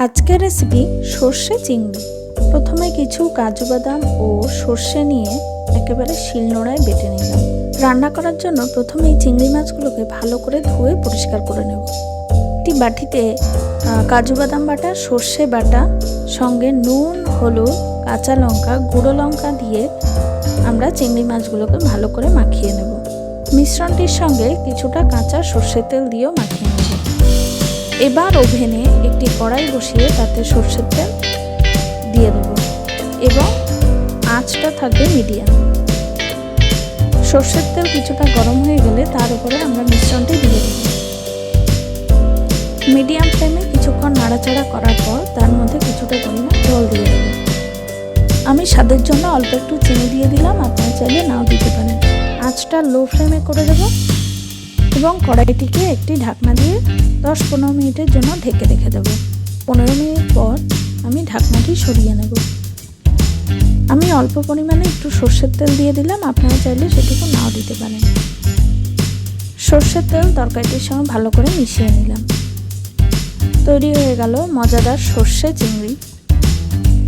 আজকের রেসিপি সর্ষে চিংড়ি। প্রথমে কিছু কাজু বাদাম ও সর্ষে নিয়ে একেবারে শিলনোড়ায় বেটে নিলাম। রান্না করার জন্য প্রথমে এই চিংড়ি মাছগুলোকে ভালো করে ধুয়ে পরিষ্কার করে নেব। একটি বাটিতে কাজু বাদাম বাটা, সর্ষে বাটা, সঙ্গে নুন, হলুদ, কাঁচা লঙ্কা, গুঁড়ো লঙ্কা দিয়ে আমরা চিংড়ি মাছগুলোকে ভালো করে মাখিয়ে নেব। মিশ্রণটির সঙ্গে কিছুটা কাঁচা সর্ষের তেল দিয়েও মাখিয়ে নেব। এবার ওভেনে একটি কড়াই বসিয়ে তাতে সর্ষের তেল দিয়ে দেবো এবং আঁচটা থাকবে মিডিয়াম। সর্ষের তেল কিছুটা গরম হয়ে গেলে তার উপরে আমরা মিশ্রণটি দিয়ে দেবো। মিডিয়াম ফ্লেমে কিছুক্ষণ নাড়াচাড়া করার পর তার মধ্যে কিছুটা পরিমাণ জল দিয়ে দেবো। আমি স্বাদের জন্য অল্প একটু চিনি দিয়ে দিলাম, আপনারা চাইলে নাও দিতে পারেন। আঁচটা লো ফ্লেমে করে দেবো এবং কড়াইটিকে একটি ঢাকনা দিয়ে 10-15 মিনিটের জন্য ঢেকে রেখে দেবো। 15 মিনিট পর আমি ঢাকনাটি সরিয়ে নেব। আমি অল্প পরিমাণে একটু সর্ষের তেল দিয়ে দিলাম, আপনারা চাইলে সেটুকু নাও দিতে পারেন। সর্ষের তেল তরকারিটির সঙ্গে ভালো করে মিশিয়ে নিলাম। তৈরি হয়ে গেল মজাদার সর্ষে চিংড়ি।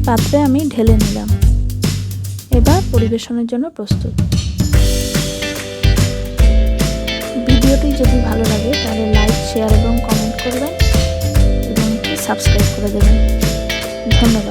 পাত্রে আমি ঢেলে নিলাম। এবার পরিবেশনের জন্য প্রস্তুত। ভিডিওটি যদি ভালো লাগে তাহলে লাইক, শেয়ার এবং কমেন্ট করবেন এবং সাবস্ক্রাইব করে দেবেন। ধন্যবাদ।